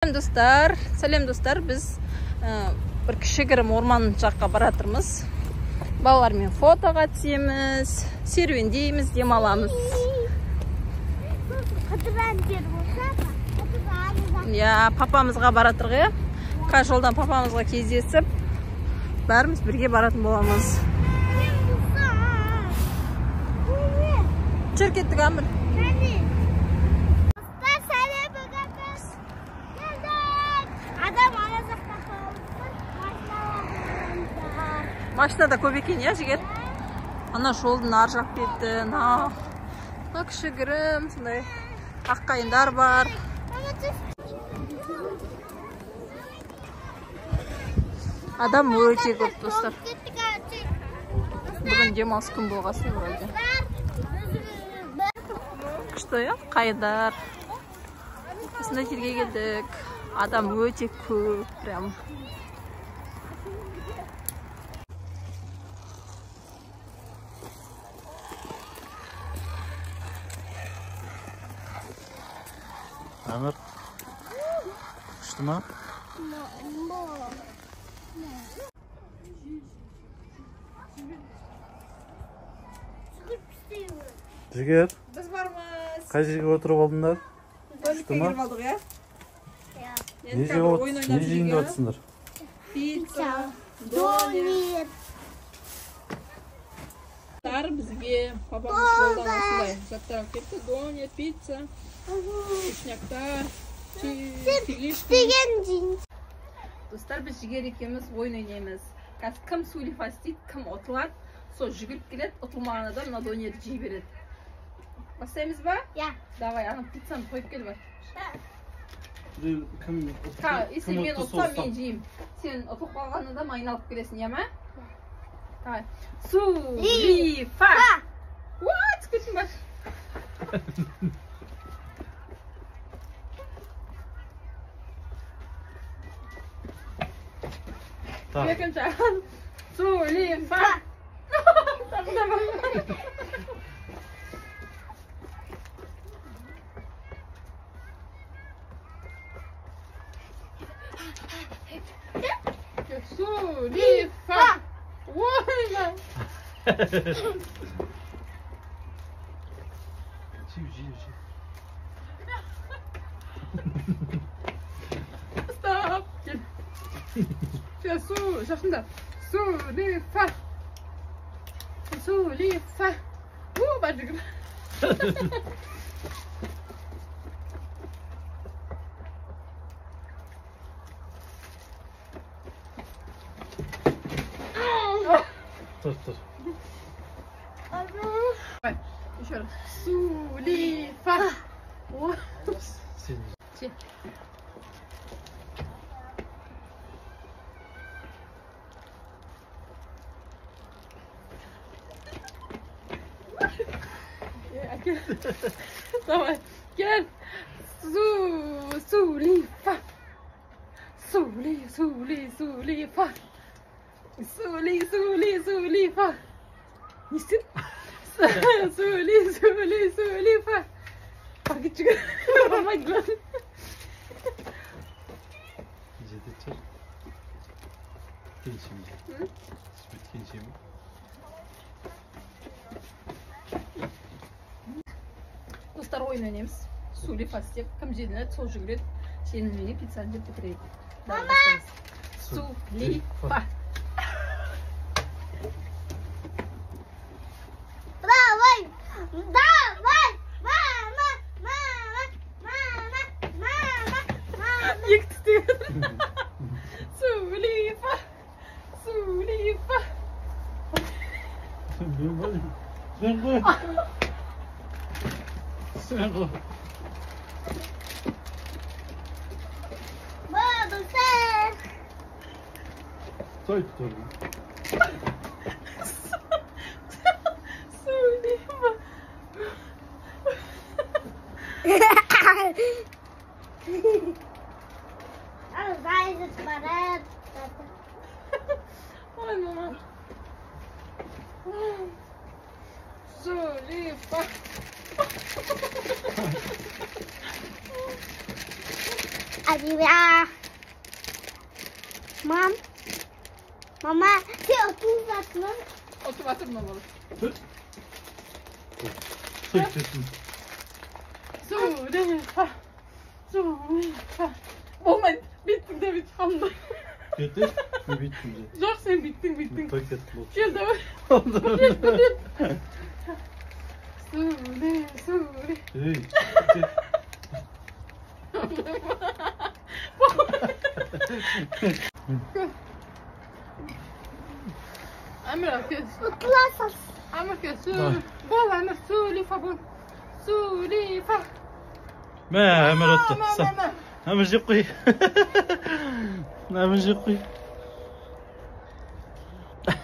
Сәлем достар, біз бір кішігірім орман жаққа баратырмыз. Балалармен фотоға түсеміз, серуендейміз, демаламыз. Папамызға баратырғы. Қай жолдан папамызға кездесіп, бәріміз бірге баратын боламыз. Жүр кеттік, Амір. Машинада көп екен, жігет? Ана жолдың ар жақ беті, кішігірім, сондай аққайындар бар. Адам өте көп, достар. Бүгін демалыс күн болғасын бұрады. Күшті, қайындар. Осындай жерге келдік. Адам өте көп, прям. Амир, күшті ма? Жігер, Біз бармыз. қай жерге отырып алдыңдар? Күшті ма? Не жейінде отырсыңдар? Пицца, донет. Бізге папамыз жолдан осылай жаттар кетті. Донет, пицца, вкусняктар, филишки. Достар, біз жігер екеміз ойын ойнаймыз. Қазір кім сөйлеп дейді, кім ұтылады, сол жүгіріп келеді, ұтылмаған адам мына донетті жей береді. Бастаймыз ба? Давай, ана пиццаны қойып кел бар. Если мен ұтсам, мен жеймін. Сен ұтылып қалған адам айналып келесің, ма? Давай. Сулифа! What? Күтін бар. Екінші аған. Сулифа! Сулифа! Ойна! Стоп! Жақында. Сулифа! Сулифа! Бар жүгір. Тұр. Еще раз. Сулифа! Сен. Давай, gel. Сулифа. Сулифа. Сулифа. Не істедің? Сулифа. Пакет жүгір. Бармайды ма? Жеді тұр. Кенші ме? Спит кенші ме? Достар, ойын ойнаймыз. Сулифа істеп, кім жеңіледі, сол жүгіреді. Сенің менен пиццаны деп бітірейік. Мама! Сулифа. Екі түстеген. Сулифа. Sen koy. Baba sen. Soy tutalım. Сулифа. Guys, it's bad. Ой, мама. тебя. Мама, ты отвязаться. Otur ne olur. Züleyha. Olmayın. Bittin de hamda. Bitti mi? Bitti. Yok sen bittin. Paket bu. Gel de var. Züleyha. Hey. Amir kes. Klasas. Amir kes. Bol Amir Züleyha bol. Züleyha. ما مرت صح هم جقي هم جقي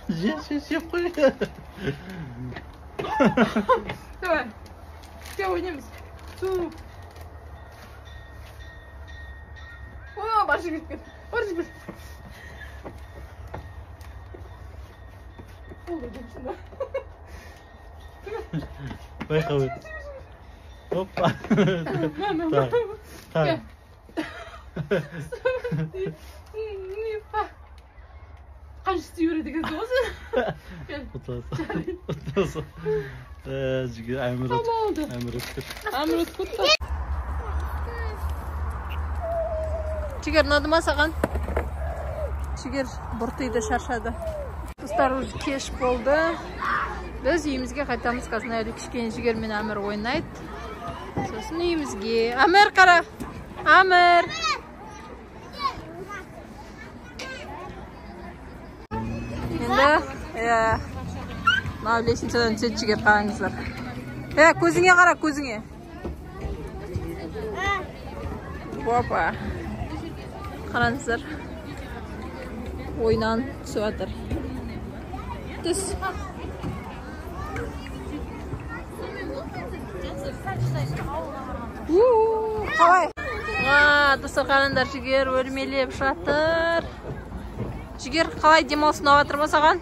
جقي Давай. Все, уйдем. Су. О, başı gitti. Başı gitti. Oldu şimdi. بايخوي هوبا تعال Kaç yürüdük kız olsun. Otur. Jigir Amir oldu. Amir kuttu. Jigir nadıma sağan. Jigir burtuydu şarşadı. Dostlar уже kеш болды. Biz үйімізге қайтамыз. Қазір әлі кішкене Жігер мен Әмір ойнайды. Сосын үйімізге. Әмір қара. Әмір. Енді мынау лестницадан түседі Жігер, қараңыздар. Көзіңе қара, көзіңе. Опа. Қараңыздар. Ойнан түсіп жатыр. Түс. Қалай? Достар қараңдар, Жігер өрмелеп жатыр. Жігер қалай демалыс ұнап жатыр ма саған?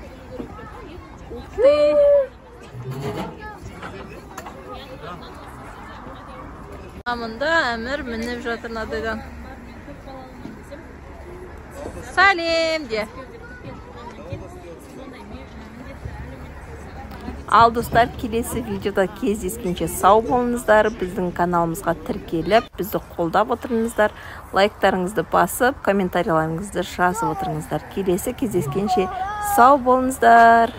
Амында Әмір мініп жатыр надайдан. Сәлем де. Ал достар, келесі видеода кездескенше сау болыңыздар. Біздің каналымызға тіркеліп, бізді қолдап отырыңыздар. Лайктарыңызды басып, комментарияларыңызды жазып отырыңыздар. Келесі кездескенше сау болыңыздар.